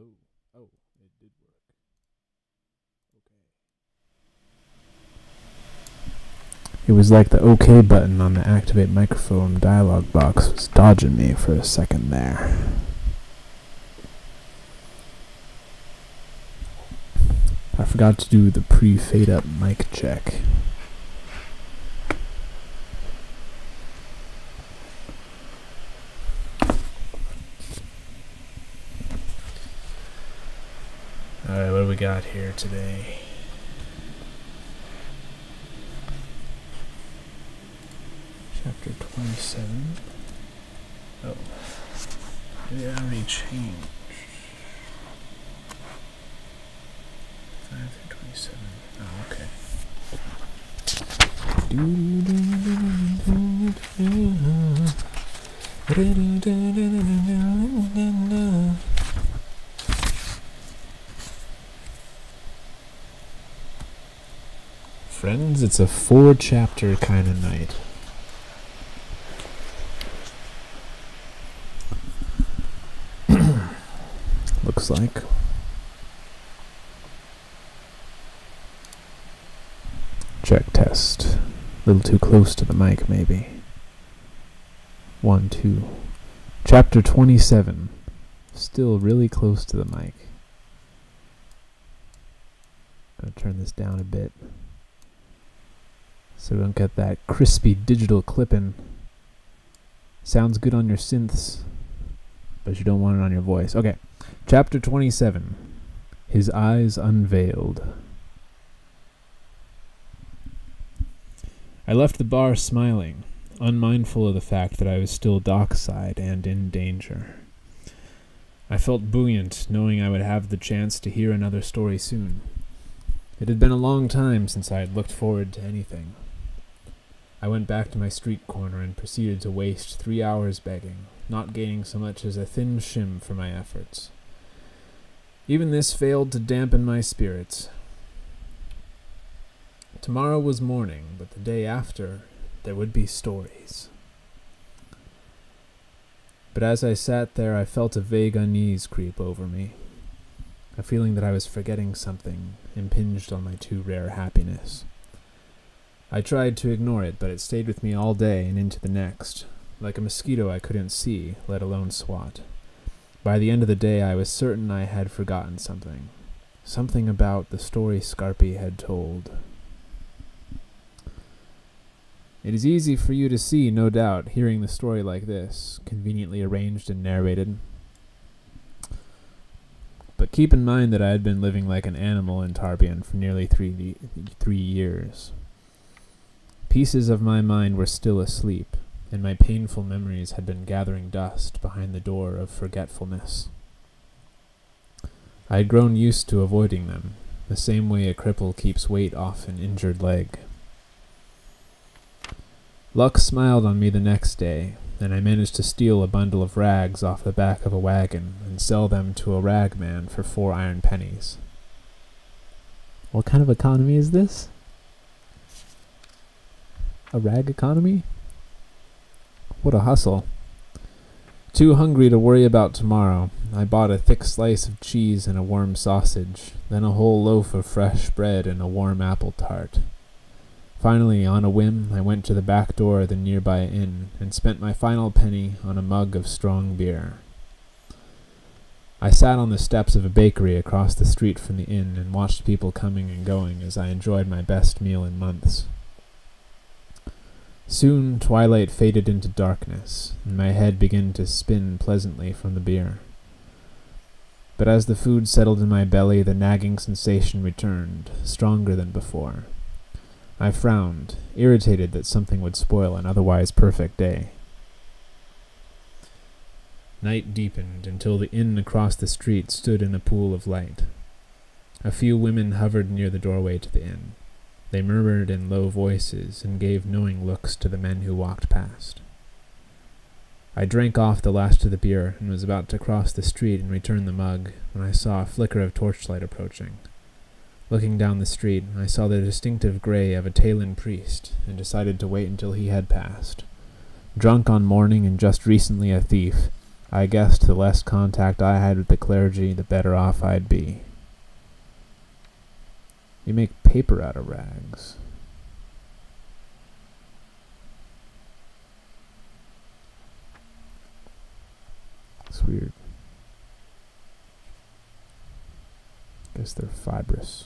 Hello. Oh, it did work. Okay. It was like the OK button on the activate microphone dialog box was dodging me for a second there. I forgot to do the pre-fade up mic check. Alright, what do we got here today? Chapter 27. Oh. Maybe I already changed. 5 through 27. Oh, okay. Friends, it's a 4-chapter kind of night. Looks like. Check test. A little too close to the mic, maybe. 1, 2. Chapter 27. Still really close to the mic. Gonna turn this down a bit, so we don't get that crispy digital clipping. Sounds good on your synths, but you don't want it on your voice. Okay, chapter 27. His eyes unveiled. I left the bar smiling, unmindful of the fact that I was still dockside and in danger. I felt buoyant, knowing I would have the chance to hear another story soon. It had been a long time since I had looked forward to anything. I went back to my street corner and proceeded to waste 3 hours begging, not gaining so much as a thin shim for my efforts. Even this failed to dampen my spirits. Tomorrow was morning, but the day after, there would be stories. But as I sat there, I felt a vague unease creep over me. A feeling that I was forgetting something impinged on my too rare happiness. I tried to ignore it, but it stayed with me all day and into the next, like a mosquito I couldn't see, let alone swat. By the end of the day, I was certain I had forgotten something. Something about the story Scarpy had told. It is easy for you to see, no doubt, hearing the story like this, conveniently arranged and narrated. But keep in mind that I had been living like an animal in Tarbian for nearly 3 years. Pieces of my mind were still asleep, and my painful memories had been gathering dust behind the door of forgetfulness. I had grown used to avoiding them, the same way a cripple keeps weight off an injured leg. Luck smiled on me the next day, and I managed to steal a bundle of rags off the back of a wagon and sell them to a rag man for 4 iron pennies. What kind of economy is this? A rag economy? What a hustle. Too hungry to worry about tomorrow, I bought a thick slice of cheese and a warm sausage, then a whole loaf of fresh bread and a warm apple tart. Finally, on a whim, I went to the back door of the nearby inn and spent my final penny on a mug of strong beer. I sat on the steps of a bakery across the street from the inn and watched people coming and going as I enjoyed my best meal in months. Soon, twilight faded into darkness, and my head began to spin pleasantly from the beer. But as the food settled in my belly, the nagging sensation returned, stronger than before. I frowned, irritated that something would spoil an otherwise perfect day. Night deepened until the inn across the street stood in a pool of light. A few women hovered near the doorway to the inn. They murmured in low voices and gave knowing looks to the men who walked past. I drank off the last of the beer and was about to cross the street and return the mug when I saw a flicker of torchlight approaching. Looking down the street, I saw the distinctive gray of a Talon priest, and decided to wait until he had passed. Drunk on morning and just recently a thief, I guessed the less contact I had with the clergy, the better off I'd be. You make paper out of rags. It's weird. Guess they're fibrous.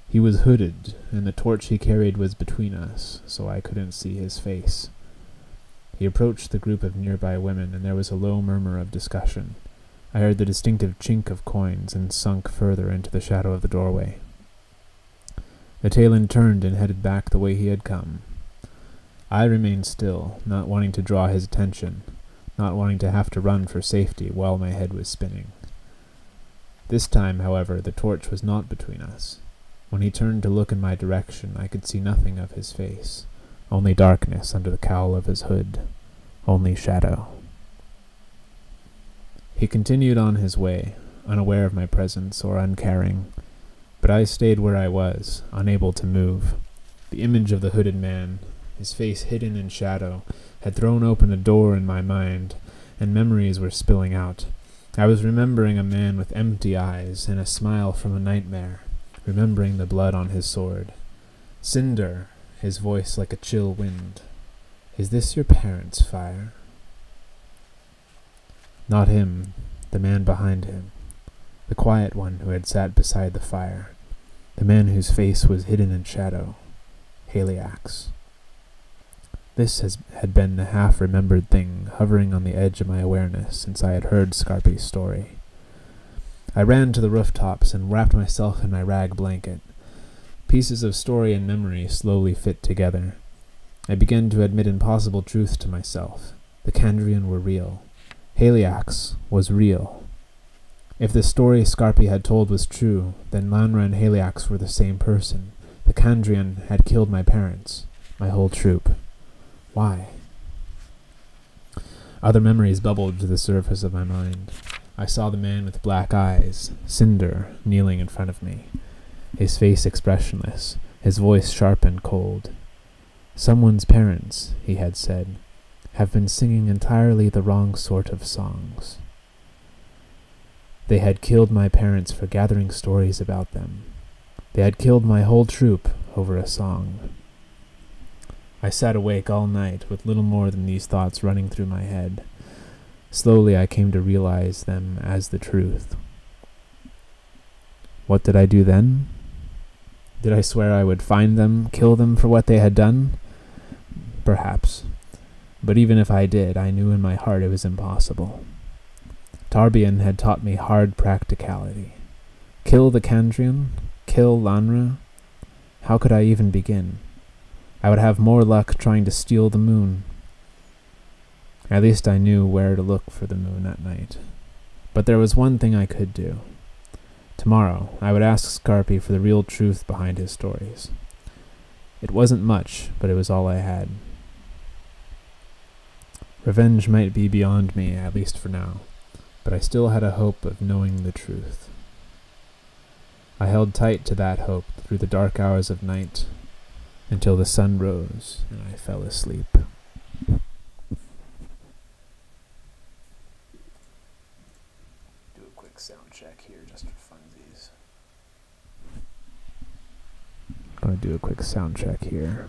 He was hooded, and the torch he carried was between us, so I couldn't see his face. He approached the group of nearby women, and there was a low murmur of discussion. I heard the distinctive chink of coins and sunk further into the shadow of the doorway. The Talon turned and headed back the way he had come. I remained still, not wanting to draw his attention, not wanting to have to run for safety while my head was spinning. This time, however, the torch was not between us. When he turned to look in my direction, I could see nothing of his face, only darkness under the cowl of his hood, only shadow. He continued on his way, unaware of my presence or uncaring, but I stayed where I was, unable to move. The image of the hooded man, his face hidden in shadow, had thrown open a door in my mind, and memories were spilling out. I was remembering a man with empty eyes and a smile from a nightmare, remembering the blood on his sword. Cinder, his voice like a chill wind. Is this your parents' fire? Not him, the man behind him, the quiet one who had sat beside the fire, the man whose face was hidden in shadow, Haliax. This had been the half-remembered thing hovering on the edge of my awareness since I had heard Scarpy's story. I ran to the rooftops and wrapped myself in my rag blanket. Pieces of story and memory slowly fit together. I began to admit impossible truths to myself. The Kandrian were real. Haliax was real. If the story Scarpy had told was true, then Lanra and Haliax were the same person. The Kandrian had killed my parents, my whole troop. Why? Other memories bubbled to the surface of my mind. I saw the man with black eyes, Cinder, kneeling in front of me, his face expressionless, his voice sharp and cold. Someone's parents, he had said, have been singing entirely the wrong sort of songs. They had killed my parents for gathering stories about them. They had killed my whole troop over a song. I sat awake all night with little more than these thoughts running through my head. Slowly I came to realize them as the truth. What did I do then? Did I swear I would find them, kill them for what they had done? Perhaps. But even if I did, I knew in my heart it was impossible. Tarbian had taught me hard practicality. Kill the Kandrian? Kill Lanra? How could I even begin? I would have more luck trying to steal the moon. At least I knew where to look for the moon at night. But there was one thing I could do. Tomorrow, I would ask Scarpy for the real truth behind his stories. It wasn't much, but it was all I had. Revenge might be beyond me, at least for now, but I still had a hope of knowing the truth. I held tight to that hope through the dark hours of night, until the sun rose and I fell asleep. Do a quick sound check here just for funsies. I'm going to do a quick sound check here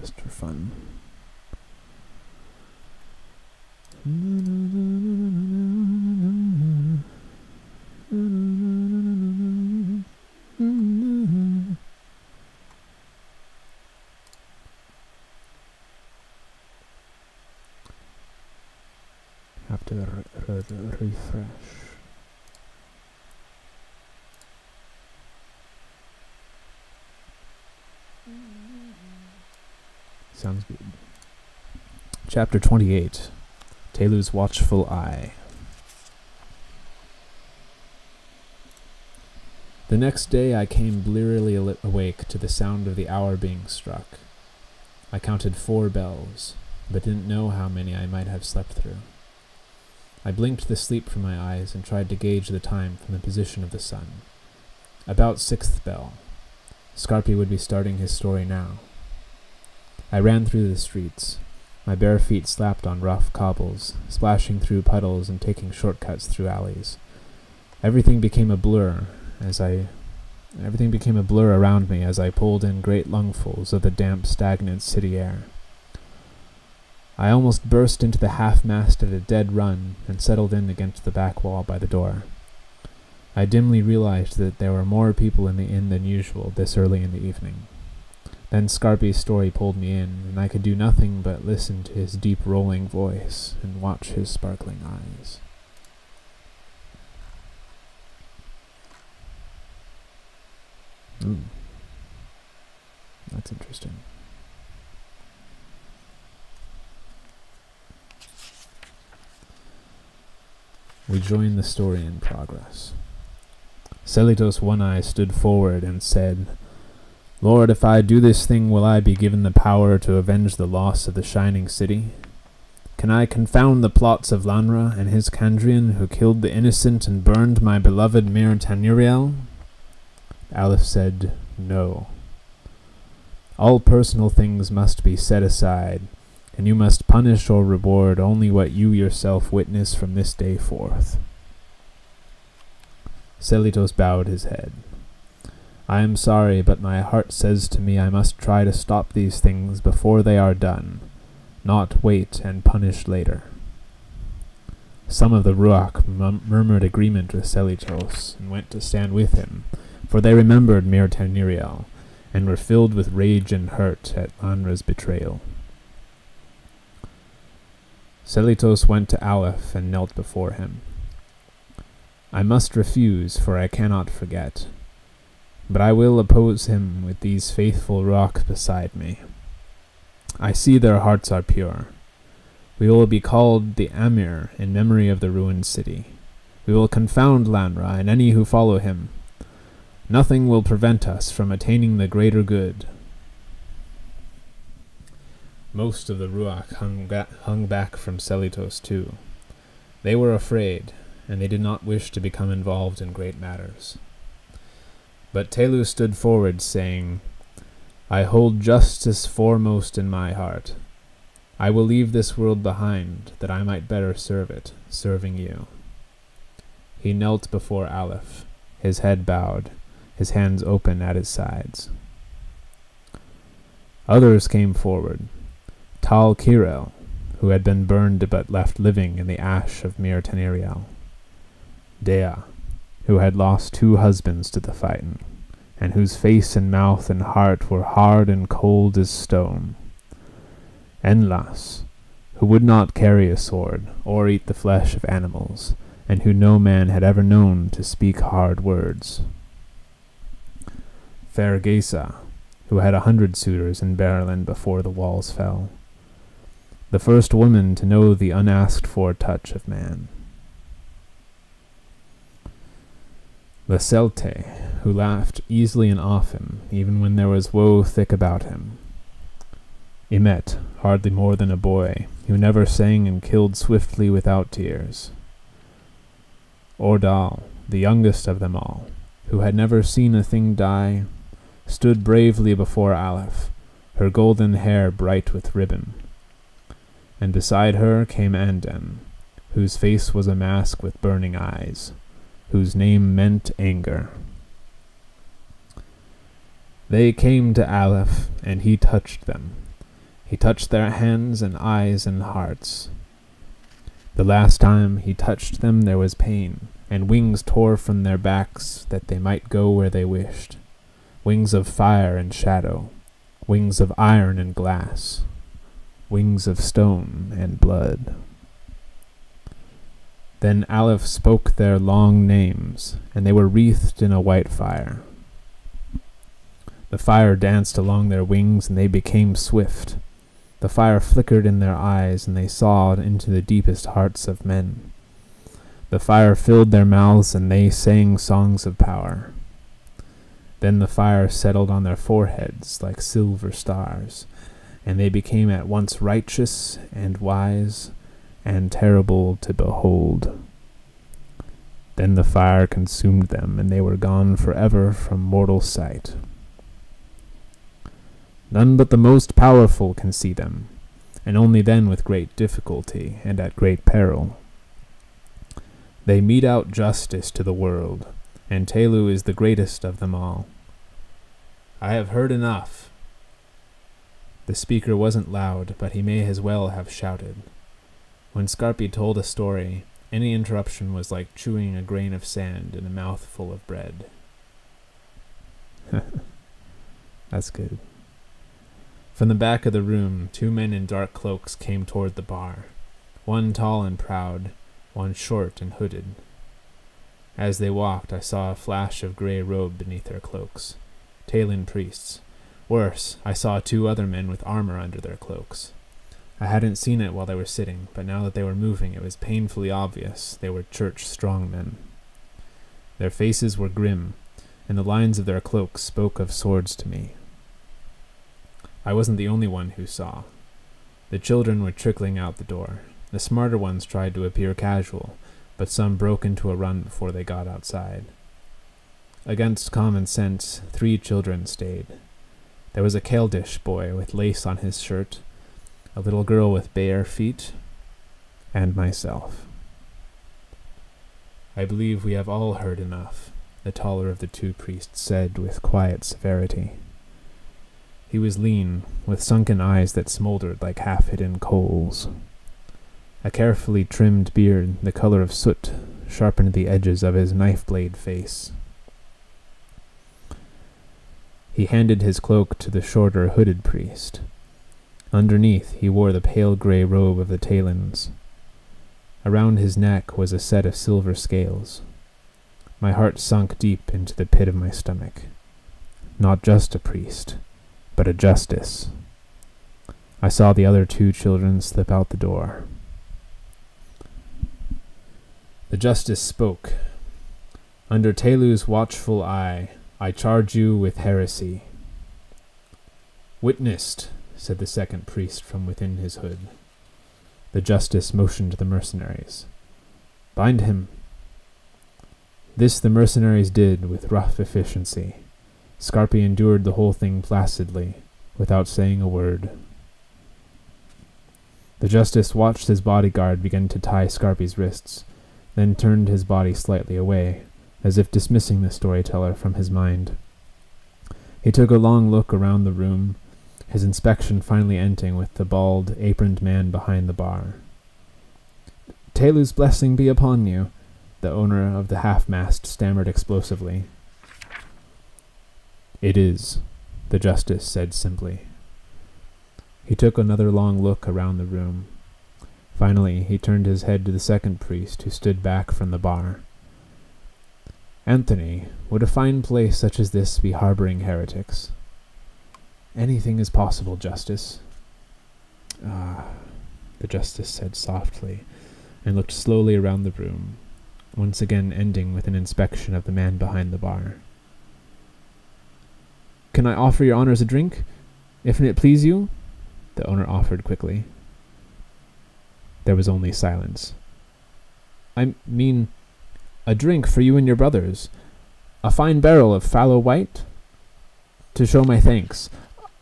just for fun. Have to refresh. Sounds good. Chapter 28. Telu's Watchful Eye. The next day I came blearily awake to the sound of the hour being struck. I counted 4 bells, but didn't know how many I might have slept through. I blinked the sleep from my eyes and tried to gauge the time from the position of the sun. About 6th bell. Scarpy would be starting his story now. I ran through the streets. My bare feet slapped on rough cobbles, splashing through puddles and taking shortcuts through alleys. Everything became a blur around me as I pulled in great lungfuls of the damp, stagnant city air. I almost burst into the half-mast at a dead run and settled in against the back wall by the door. I dimly realized that there were more people in the inn than usual this early in the evening. Then Scarpy's story pulled me in, and I could do nothing but listen to his deep rolling voice and watch his sparkling eyes. Ooh. That's interesting. We join the story in progress. Selitos One-Eye stood forward and said, "Lord, if I do this thing, will I be given the power to avenge the loss of the Shining City? Can I confound the plots of Lanra and his Kandrian, who killed the innocent and burned my beloved Mir Tanuriel?" Aleph said, "No. All personal things must be set aside, and you must punish or reward only what you yourself witness from this day forth." Selitos bowed his head. "I am sorry, but my heart says to me I must try to stop these things before they are done, not wait and punish later." Some of the Ruach murmured agreement with Selitos and went to stand with him, for they remembered Mir Tanuriel and were filled with rage and hurt at Lanra's betrayal. Selitos went to Aleph and knelt before him. "I must refuse, for I cannot forget. But I will oppose him with these faithful rocks beside me. I see their hearts are pure. We will be called the Amir in memory of the ruined city. We will confound Lanra and any who follow him. Nothing will prevent us from attaining the greater good." Most of the Ruach hung back from Selitos too. They were afraid, and they did not wish to become involved in great matters. But Telu stood forward, saying, "I hold justice foremost in my heart. I will leave this world behind, that I might better serve it, serving you." He knelt before Aleph, his head bowed, his hands open at his sides. Others came forward. Tal Kirel, who had been burned but left living in the ash of Mir Tanuriel. Dea, who had lost 2 husbands to the fighting, and whose face and mouth and heart were hard and cold as stone. Enlas, who would not carry a sword or eat the flesh of animals, and who no man had ever known to speak hard words. Fair Gesa, who had 100 suitors in Berlin before the walls fell. The first woman to know the unasked-for touch of man. Leselte, who laughed easily and often, even when there was woe thick about him. Imet, hardly more than a boy, who never sang and killed swiftly without tears. Ordal, the youngest of them all, who had never seen a thing die, stood bravely before Aleph, her golden hair bright with ribbon. And beside her came Anden, whose face was a mask with burning eyes, whose name meant anger. They came to Aleph, and he touched them. He touched their hands and eyes and hearts. The last time he touched them there was pain, and wings tore from their backs that they might go where they wished. Wings of fire and shadow, wings of iron and glass, wings of stone and blood. Then Aleph spoke their long names, and they were wreathed in a white fire. The fire danced along their wings, and they became swift. The fire flickered in their eyes, and they saw into the deepest hearts of men. The fire filled their mouths, and they sang songs of power. Then the fire settled on their foreheads like silver stars, and they became at once righteous and wise and terrible to behold. Then the fire consumed them, and they were gone forever from mortal sight. None but the most powerful can see them, and only then with great difficulty and at great peril. They mete out justice to the world, and Telu is the greatest of them all. I have heard enough." The speaker wasn't loud, but he may as well have shouted. When Scarpy told a story, any interruption was like chewing a grain of sand in a mouthful of bread. That's good. From the back of the room, 2 men in dark cloaks came toward the bar, one tall and proud, one short and hooded. As they walked, I saw a flash of gray robe beneath their cloaks. Talin priests. Worse, I saw 2 other men with armor under their cloaks. I hadn't seen it while they were sitting, but now that they were moving, it was painfully obvious they were church strongmen. Their faces were grim, and the lines of their cloaks spoke of swords to me. I wasn't the only one who saw. The children were trickling out the door. The smarter ones tried to appear casual, but some broke into a run before they got outside. Against common sense, 3 children stayed. There was a Keldish boy with lace on his shirt, a little girl with bare feet, and myself. "I believe we have all heard enough," the taller of the 2 priests said with quiet severity. He was lean, with sunken eyes that smoldered like half-hidden coals. A carefully trimmed beard, the color of soot, sharpened the edges of his knife-blade face. He handed his cloak to the shorter, hooded priest. Underneath, he wore the pale gray robe of the Talins. Around his neck was a set of silver scales. My heart sunk deep into the pit of my stomach. Not just a priest, but a justice. I saw the other 2 children slip out the door. The justice spoke. "Under Telu's watchful eye, I charge you with heresy." "Witnessed," said the second priest from within his hood. The justice motioned to the mercenaries. "Bind him." This the mercenaries did with rough efficiency. Scarpy endured the whole thing placidly, without saying a word. The justice watched his bodyguard begin to tie Scarpy's wrists, then turned his body slightly away, as if dismissing the storyteller from his mind. He took a long look around the room, his inspection finally ending with the bald, aproned man behind the bar. "Telu's blessing be upon you," the owner of the half-mast stammered explosively. "It is," the justice said simply. He took another long look around the room. Finally, he turned his head to the second priest, who stood back from the bar. "Anthony, would a fine place such as this be harboring heretics?" "Anything is possible, Justice." "Ah," the justice said softly, and looked slowly around the room, once again ending with an inspection of the man behind the bar. "Can I offer your honors a drink, if it please you?" the owner offered quickly. There was only silence. "I mean, a drink for you and your brothers. A fine barrel of fallow white? To show my thanks.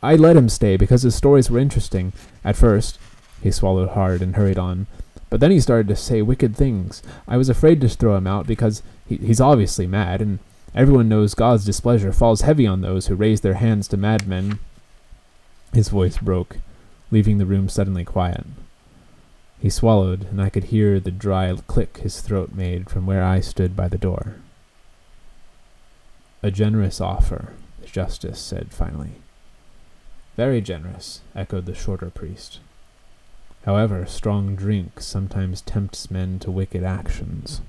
I let him stay because his stories were interesting. At first," he swallowed hard and hurried on, "but then he started to say wicked things. I was afraid to throw him out because he's obviously mad, and everyone knows God's displeasure falls heavy on those who raise their hands to madmen." His voice broke, leaving the room suddenly quiet. He swallowed, and I could hear the dry click his throat made from where I stood by the door. "A generous offer," the justice said finally. "Very generous," echoed the shorter priest. "However, strong drink sometimes tempts men to wicked actions."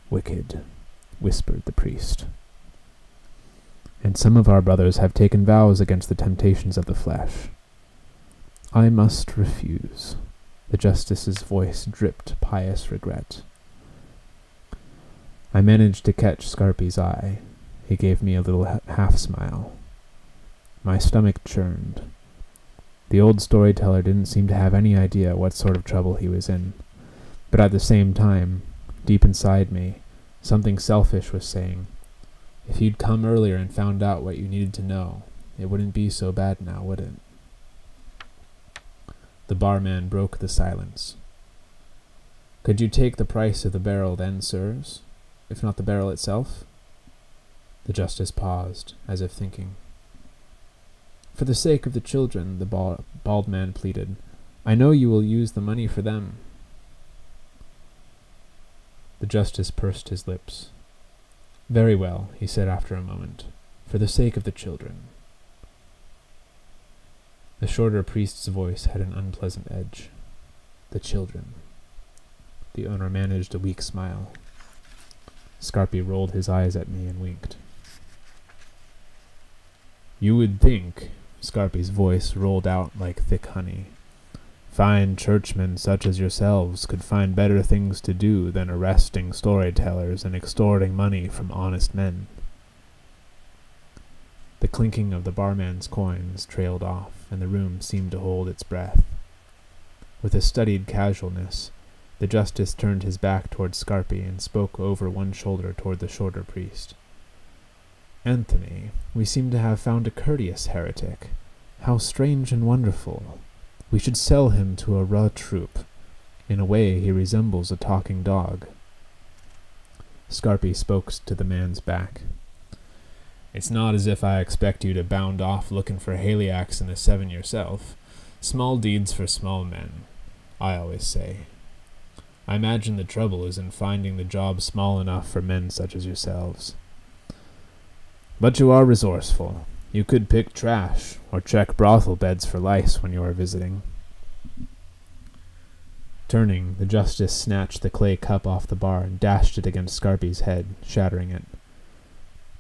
"Wicked," whispered the priest. "And some of our brothers have taken vows against the temptations of the flesh. I must refuse." The justice's voice dripped pious regret. I managed to catch Scarpy's eye. He gave me a little half-smile. My stomach churned. The old storyteller didn't seem to have any idea what sort of trouble he was in. But at the same time, deep inside me, something selfish was saying, "If you'd come earlier and found out what you needed to know, It wouldn't be so bad now, would it? The barman broke the silence. Could you take the price of the barrel then, sirs, if not the barrel itself? The justice paused, as if thinking. For the sake of the children, the bald man pleaded, I know you will use the money for them. The justice pursed his lips. Very well, he said after a moment, for the sake of the children. The shorter priest's voice had an unpleasant edge. The children. The owner managed a weak smile. Scarpy rolled his eyes at me and winked. You would think, Scarpy's voice rolled out like thick honey, fine churchmen such as yourselves could find better things to do than arresting storytellers and extorting money from honest men. The clinking of the barman's coins trailed off, and the room seemed to hold its breath. With a studied casualness, the justice turned his back toward Scarpy and spoke over one shoulder toward the shorter priest. Anthony, we seem to have found a courteous heretic. How strange and wonderful. We should sell him to a raw troop. In a way, he resembles a talking dog. Scarpy spoke to the man's back. It's not as if I expect you to bound off looking for Haliacs in the Seven yourself. Small deeds for small men, I always say. I imagine the trouble is in finding the job small enough for men such as yourselves. But you are resourceful. You could pick trash, or check brothel beds for lice when you are visiting. Turning, the justice snatched the clay cup off the bar and dashed it against Scarpy's head, shattering it.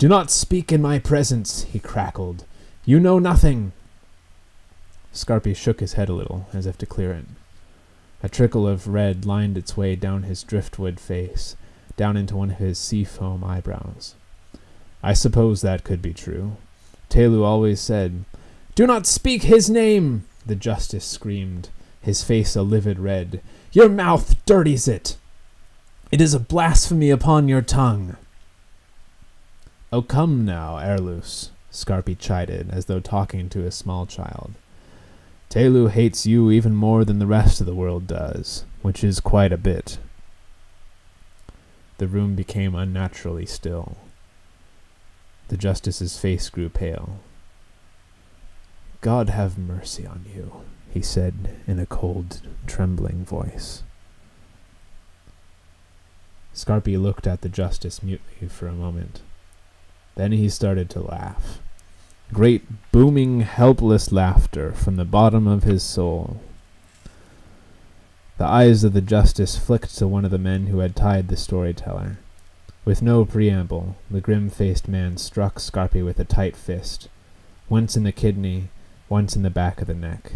Do not speak in my presence, he crackled. You know nothing. Scarpy shook his head a little, as if to clear it. A trickle of red lined its way down his driftwood face, down into one of his sea-foam eyebrows. I suppose that could be true. Telu always said, Do not speak his name, the justice screamed, his face a livid red. Your mouth dirties it. It is a blasphemy upon your tongue. Oh, come now, Erlus, Scarpy chided, as though talking to a small child. Telu hates you even more than the rest of the world does, which is quite a bit. The room became unnaturally still. The justice's face grew pale. God have mercy on you, he said in a cold, trembling voice. Scarpy looked at the justice mutely for a moment. Then he started to laugh. Great, booming, helpless laughter from the bottom of his soul. The eyes of the justice flicked to one of the men who had tied the storyteller. With no preamble, the grim-faced man struck Scarpy with a tight fist, once in the kidney, once in the back of the neck.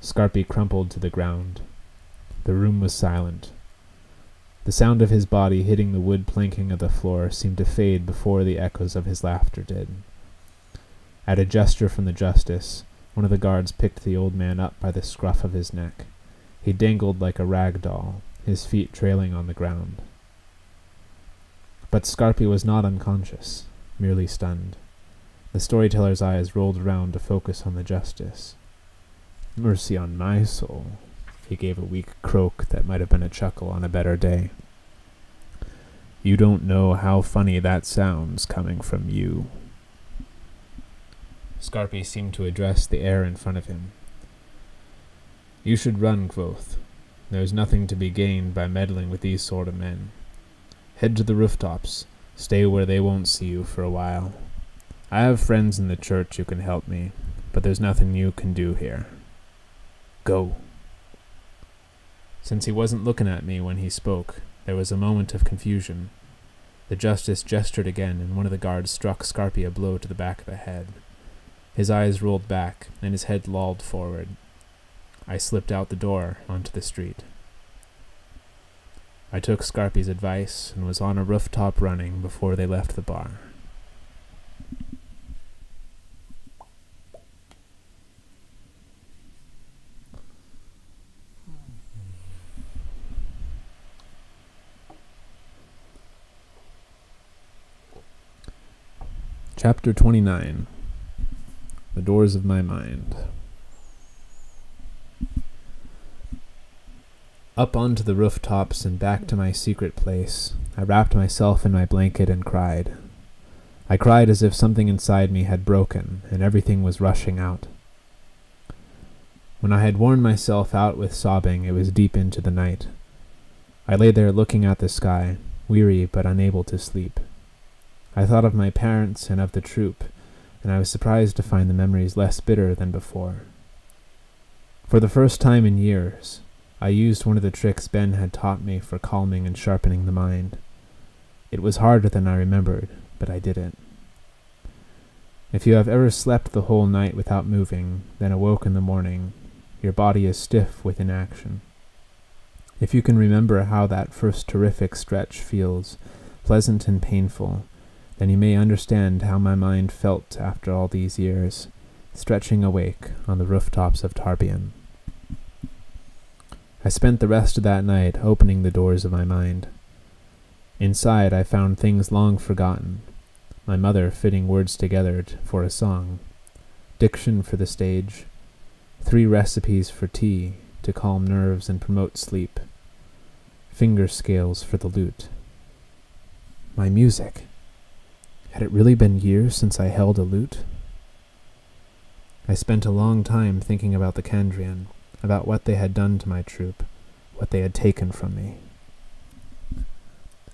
Scarpy crumpled to the ground. The room was silent. The sound of his body hitting the wood planking of the floor seemed to fade before the echoes of his laughter did. At a gesture from the justice, one of the guards picked the old man up by the scruff of his neck. He dangled like a rag doll, his feet trailing on the ground. But Scarpy was not unconscious, merely stunned. The storyteller's eyes rolled around to focus on the justice. Mercy on my soul. He gave a weak croak that might have been a chuckle on a better day. You don't know how funny that sounds coming from you. Scarpy seemed to address the air in front of him. You should run, quoth. There's nothing to be gained by meddling with these sort of men. Head to the rooftops. Stay where they won't see you for a while. I have friends in the church who can help me, but there's nothing you can do here. Go. Since he wasn't looking at me when he spoke, there was a moment of confusion. The justice gestured again, and one of the guards struck Scarpy a blow to the back of the head. His eyes rolled back, and his head lolled forward. I slipped out the door onto the street. I took Scarpy's advice and was on a rooftop running before they left the bar. Chapter 29. The doors of my mind. Up onto the rooftops and back to my secret place, I wrapped myself in my blanket and cried. I cried as if something inside me had broken and everything was rushing out. When I had worn myself out with sobbing, it was deep into the night. I lay there looking at the sky, weary but unable to sleep. I thought of my parents and of the troop, and I was surprised to find the memories less bitter than before. For the first time in years, I used one of the tricks Ben had taught me for calming and sharpening the mind. It was harder than I remembered, but I did it. If you have ever slept the whole night without moving, then awoke in the morning, your body is stiff with inaction. If you can remember how that first terrific stretch feels, pleasant and painful, then you may understand how my mind felt after all these years, stretching awake on the rooftops of Tarbian. I spent the rest of that night opening the doors of my mind. Inside I found things long forgotten, my mother fitting words together for a song, diction for the stage, 3 recipes for tea to calm nerves and promote sleep, finger scales for the lute. My music. Had it really been years since I held a lute? I spent a long time thinking about the Kandrian, about what they had done to my troop, what they had taken from me.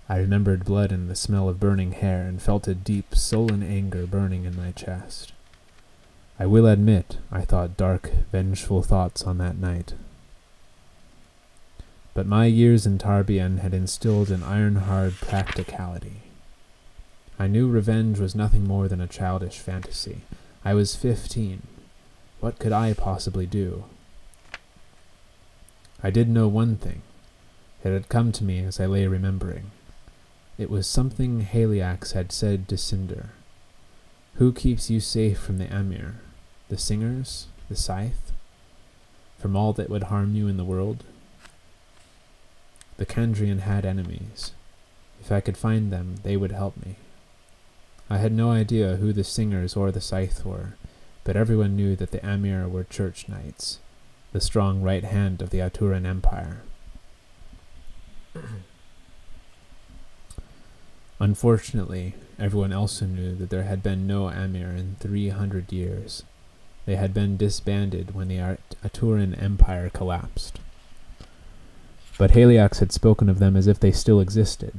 I remembered blood and the smell of burning hair and felt a deep, sullen anger burning in my chest. I will admit I thought dark, vengeful thoughts on that night. But my years in Tarbian had instilled an iron-hard practicality. I knew revenge was nothing more than a childish fantasy. I was 15. What could I possibly do? I did know one thing. It had come to me as I lay remembering. It was something Haliax had said to Cinder. Who keeps you safe from the Amir? The singers? The scythe? From all that would harm you in the world? The Kandrian had enemies. If I could find them, they would help me. I had no idea who the singers or the scythe were, but everyone knew that the Amir were church knights, the strong right hand of the Aturan Empire. Unfortunately, everyone also knew that there had been no Amir in 300 years. They had been disbanded when the Aturan Empire collapsed. But Haliax had spoken of them as if they still existed,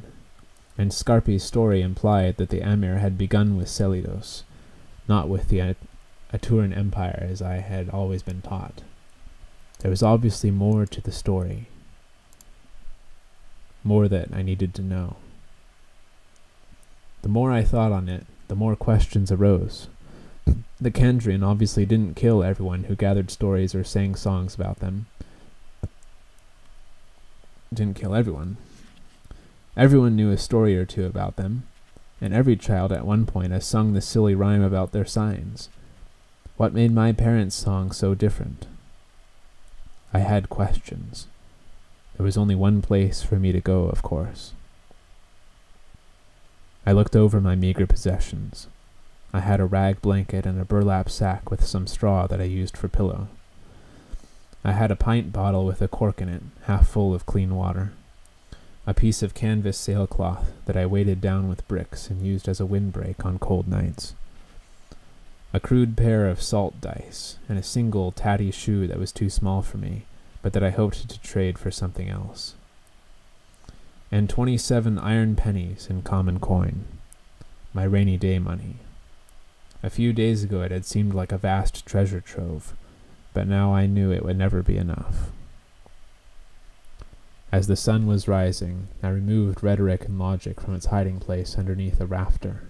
and Scarpi's story implied that the Amir had begun with Selidos, not with the Aturan Empire as I had always been taught. There was obviously more to the story, more that I needed to know. The more I thought on it, the more questions arose. The Kandrian obviously didn't kill everyone who gathered stories or sang songs about them. Didn't kill everyone. Everyone knew a story or two about them, and every child at one point has sung the silly rhyme about their signs. What made my parents' song so different? I had questions. There was only one place for me to go, of course. I looked over my meager possessions. I had a rag blanket and a burlap sack with some straw that I used for pillow. I had a pint bottle with a cork in it, half full of clean water. A piece of canvas sailcloth that I weighted down with bricks and used as a windbreak on cold nights. A crude pair of salt dice, and a single tatty shoe that was too small for me, but that I hoped to trade for something else. And 27 iron pennies in common coin, my rainy day money. A few days ago it had seemed like a vast treasure trove, but now I knew it would never be enough. As the sun was rising, I removed rhetoric and logic from its hiding place underneath a rafter.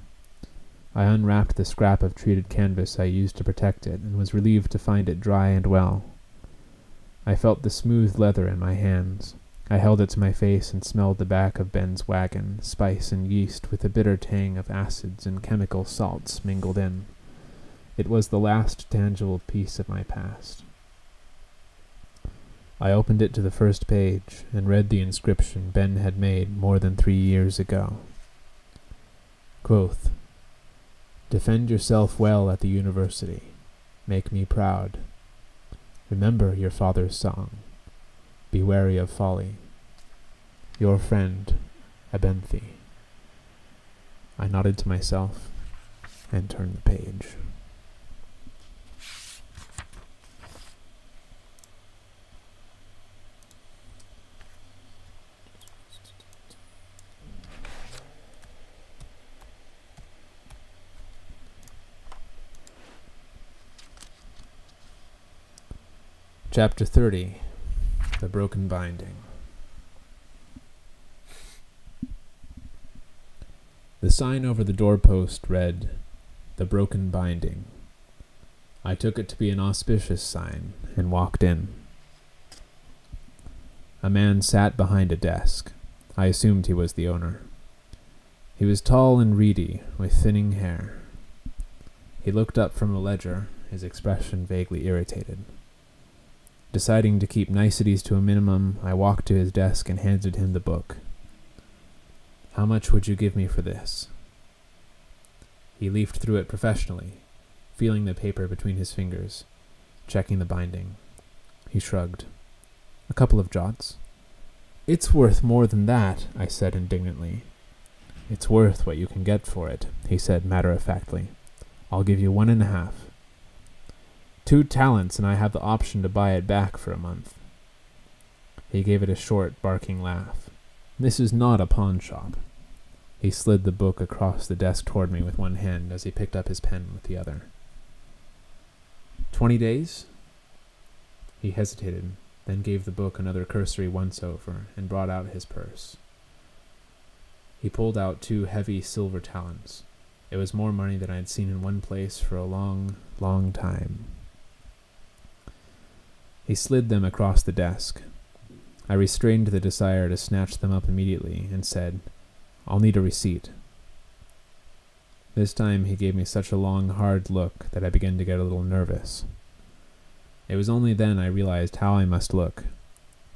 I unwrapped the scrap of treated canvas I used to protect it, and was relieved to find it dry and well. I felt the smooth leather in my hands. I held it to my face and smelled the back of Ben's wagon, spice and yeast with a bitter tang of acids and chemical salts mingled in. It was the last tangible piece of my past. I opened it to the first page and read the inscription Ben had made more than 3 years ago. Quoth, "Defend yourself well at the university. make me proud. Remember your father's song. Be wary of folly. Your friend, Abenthy. I nodded to myself and turned the page. Chapter 30. The Broken Binding. The sign over the doorpost read, "The Broken Binding." I took it to be an auspicious sign and walked in. A man sat behind a desk. I assumed he was the owner. He was tall and reedy, with thinning hair. He looked up from a ledger, his expression vaguely irritated. Deciding to keep niceties to a minimum, I walked to his desk and handed him the book. "How much would you give me for this?" He leafed through it professionally, feeling the paper between his fingers, checking the binding. He shrugged. "A couple of jots." "It's worth more than that," I said indignantly. "It's worth what you can get for it," he said matter-of-factly. "I'll give you 1.5. 2 talents, and I have the option to buy it back for a month." He gave it a short, barking laugh. "This is not a pawn shop." He slid the book across the desk toward me with one hand as he picked up his pen with the other. 20 days? He hesitated, then gave the book another cursory once-over and brought out his purse. He pulled out 2 heavy silver talents. It was more money than I had seen in one place for a long, long time. He slid them across the desk. I restrained the desire to snatch them up immediately and said, "I'll need a receipt." This time he gave me such a long, hard look that I began to get a little nervous. It was only then I realized how I must look,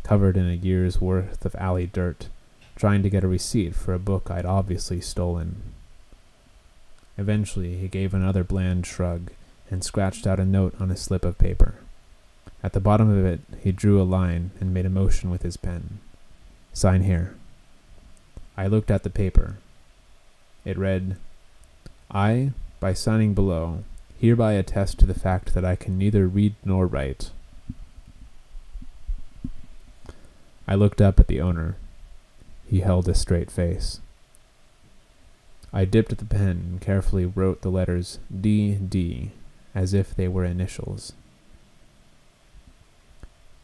covered in a year's worth of alley dirt, trying to get a receipt for a book I'd obviously stolen. Eventually he gave another bland shrug and scratched out a note on a slip of paper. At the bottom of it, he drew a line and made a motion with his pen. "Sign here." I looked at the paper. It read, "I, by signing below, hereby attest to the fact that I can neither read nor write." I looked up at the owner. He held a straight face. I dipped the pen and carefully wrote the letters D.D. as if they were initials.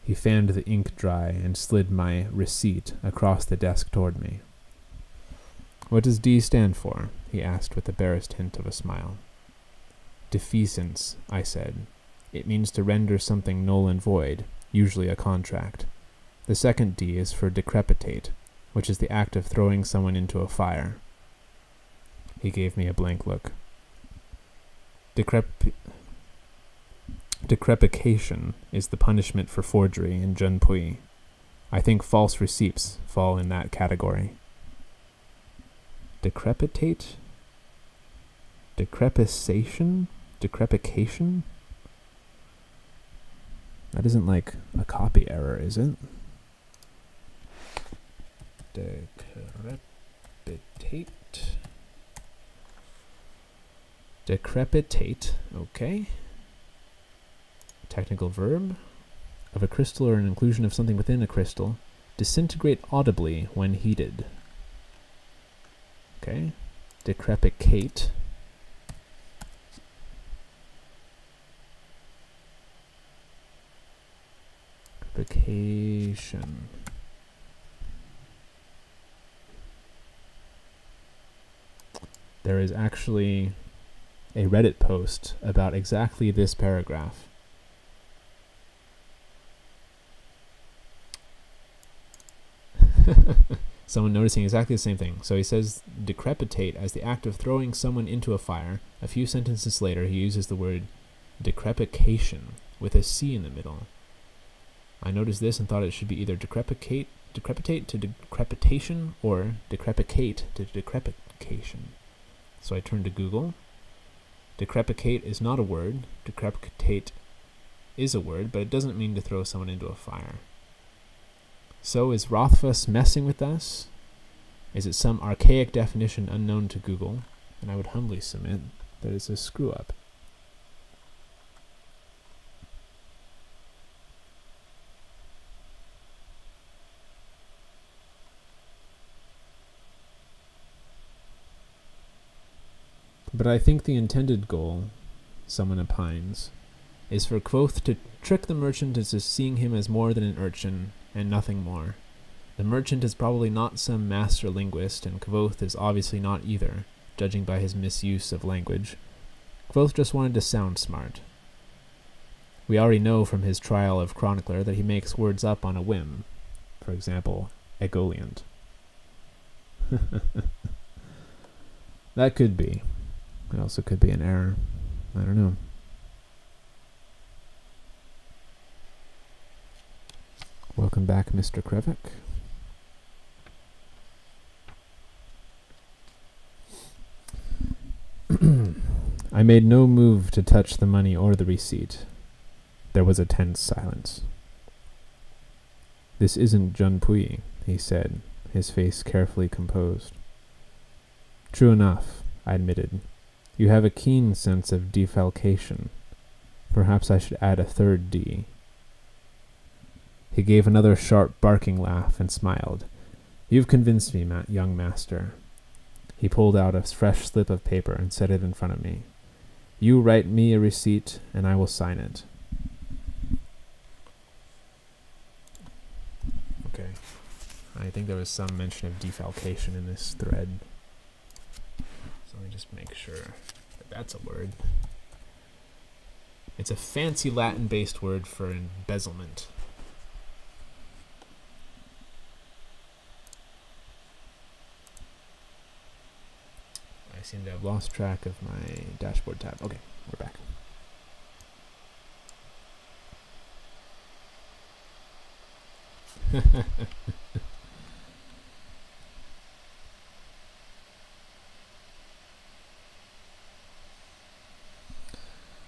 He fanned the ink dry and slid my receipt across the desk toward me. "What does D stand for?" he asked with the barest hint of a smile. "Defeasance," I said. "It means to render something null and void, usually a contract. The second D is for decrepitate, which is the act of throwing someone into a fire." He gave me a blank look. Decrepication is the punishment for forgery in Junpui. I think false receipts fall in that category. Decrepitate? Decrepication? Decrepication? That isn't like a copy error, is it? Decrepitate. Decrepitate, okay. Technical verb. Of a crystal or an inclusion of something within a crystal. Disintegrate audibly when heated. Okay. Decrepicate. Decrepication. There is actually a Reddit post about exactly this paragraph. Someone noticing exactly the same thing. So he says decrepitate as the act of throwing someone into a fire. A few sentences later, he uses the word decrepication with a C in the middle. I noticed this and thought it should be either decrepitate to decrepitation or decrepicate to decrepication. So I turned to Google. Decrepicate is not a word. Decrepitate is a word, but it doesn't mean to throw someone into a fire. So is Rothfuss messing with us? Is it some archaic definition unknown to Google? And I would humbly submit that it's a screw-up. But I think the intended goal, someone opines, is for Quoth to trick the merchant into seeing him as more than an urchin, and nothing more. The merchant is probably not some master linguist, and Quoth is obviously not either, judging by his misuse of language. Quoth just wanted to sound smart. We already know from his trial of chronicler that he makes words up on a whim. For example, egoliant. That could be. It also could be an error. I don't know. Welcome back, Mr. Krevik. I made no move to touch the money or the receipt. There was a tense silence. This isn't Junpui, he said, his face carefully composed. True enough, I admitted. You have a keen sense of defalcation. Perhaps I should add a third D. He gave another sharp barking laugh and smiled. You've convinced me, young master. He pulled out a fresh slip of paper and set it in front of me. You write me a receipt, and I will sign it. Okay. I think there was some mention of defalcation in this thread. So let me just make sure that that's a word. It's a fancy Latin-based word for embezzlement. I seem to have lost track of my dashboard tab. Okay, we're back.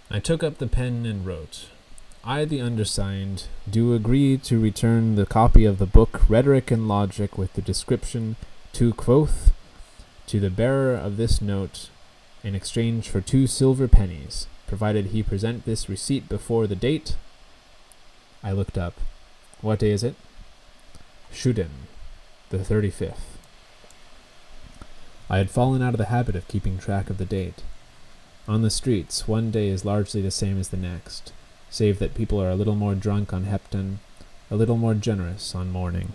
I took up the pen and wrote, I, the undersigned, do agree to return the copy of the book Rhetoric and Logic with the description to Quoth to the bearer of this note in exchange for 2 silver pennies, provided he present this receipt before the date. I looked up. What day is it? Shuden, the 35th. I had fallen out of the habit of keeping track of the date. On the streets, one day is largely the same as the next, save that people are a little more drunk on Hepton, a little more generous on mourning.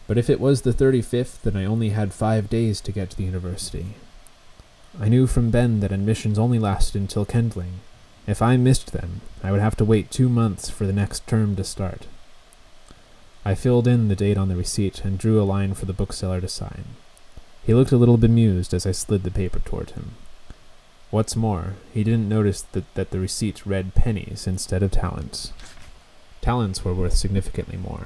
But if it was the 35th, then I only had 5 days to get to the university. I knew from Ben that admissions only lasted until kindling. If I missed them, I would have to wait 2 months for the next term to start. I filled in the date on the receipt and drew a line for the bookseller to sign. He looked a little bemused as I slid the paper toward him. What's more, he didn't notice that the receipt read pennies instead of talents. Talents were worth significantly more.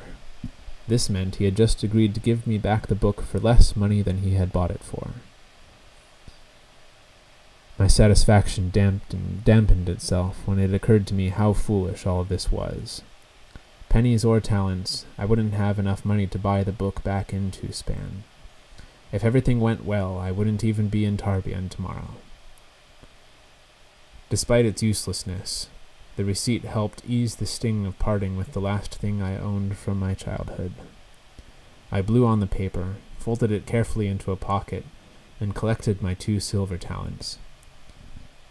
This meant he had just agreed to give me back the book for less money than he had bought it for. My satisfaction dampened itself when it occurred to me how foolish all of this was. Pennies or talents, I wouldn't have enough money to buy the book back in Span. If everything went well, I wouldn't even be in Tarbian tomorrow. Despite its uselessness, the receipt helped ease the sting of parting with the last thing I owned from my childhood. I blew on the paper, folded it carefully into a pocket, and collected my 2 silver talents.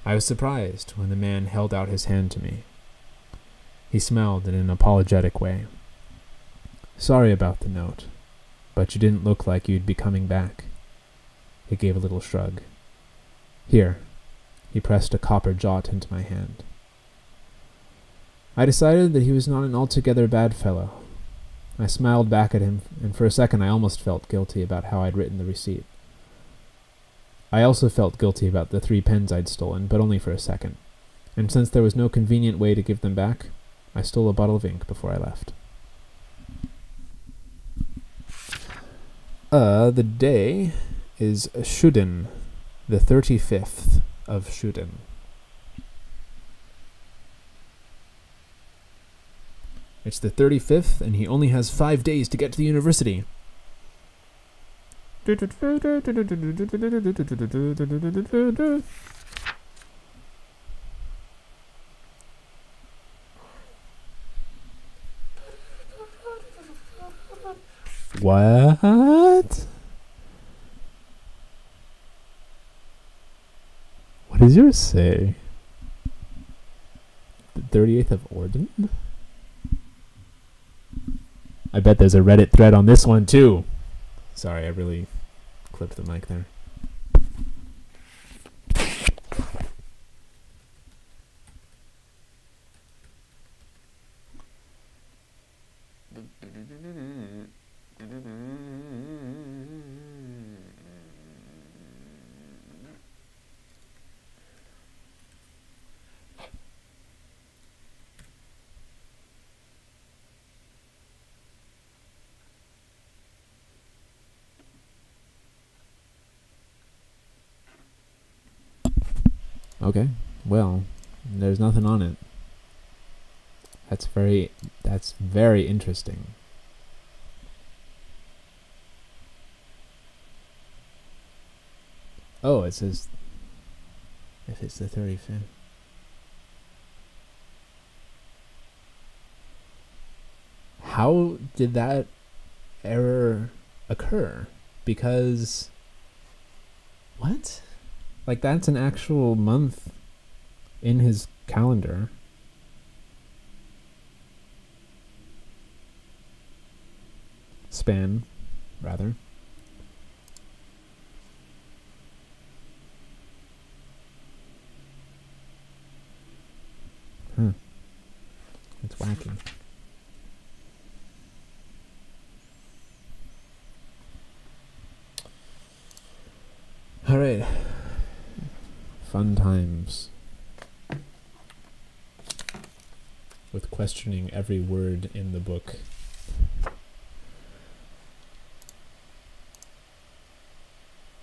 I was surprised when the man held out his hand to me. He smiled in an apologetic way. Sorry about the note, but you didn't look like you'd be coming back. He gave a little shrug. Here. He pressed a copper jot into my hand. I decided that he was not an altogether bad fellow. I smiled back at him, and for a second I almost felt guilty about how I'd written the receipt. I also felt guilty about the 3 pens I'd stolen, but only for a second. And since there was no convenient way to give them back, I stole a bottle of ink before I left. The day is Shuden, the 35th of Shuden. It's the 35th, and he only has 5 days to get to the university. What? What does yours say? The 38th of Orden? I bet there's a Reddit thread on this one too. Sorry, I really clipped the mic there. Okay, well, there's nothing on it. That's very interesting. Oh, it says if it's the 35th. How did that error occur? Because what? Like, that's an actual month in his calendar. Span, rather. It's wacky. All right. Fun times. With questioning every word in the book.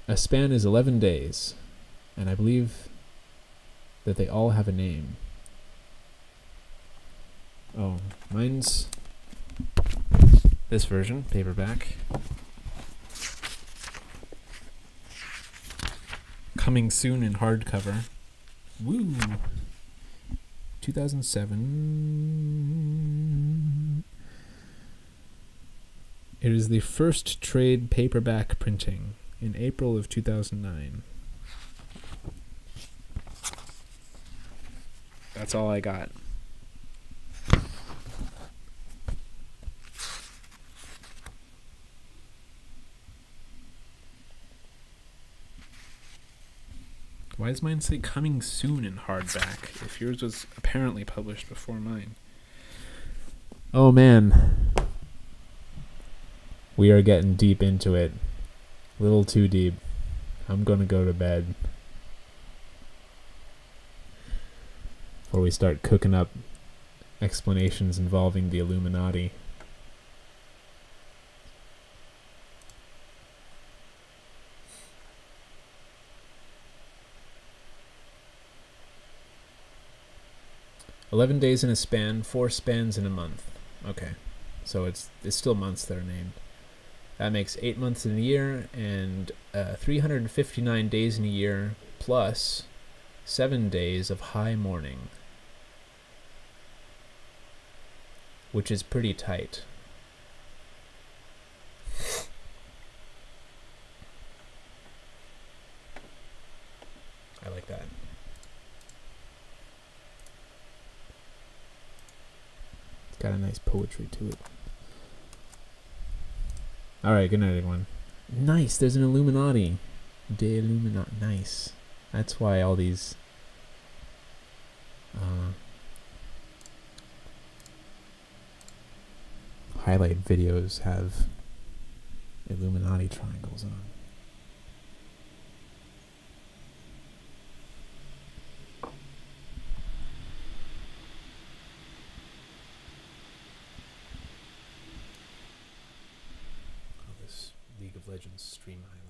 A span is 11 days, and I believe that they all have a name. Oh, mine's this version, paperback. Coming soon in hardcover. Woo! 2007. It is the first trade paperback printing in April of 2009. That's all I got. Why does mine say coming soon in hardback if yours was apparently published before mine? Oh man. We are getting deep into it. A little too deep. I'm gonna go to bed. Before we start cooking up explanations involving the Illuminati. "11 days in a span, 4 spans in a month." Okay, so it's still months that are named. That makes 8 months in a year, and 359 days in a year, plus 7 days of high morning, which is pretty tight. I like that. It's got a nice poetry to it. Alright, good night, everyone. Nice, there's an Illuminati. De Illuminati. Nice. That's why all these highlight videos have Illuminati triangles on. League of Legends stream highlight.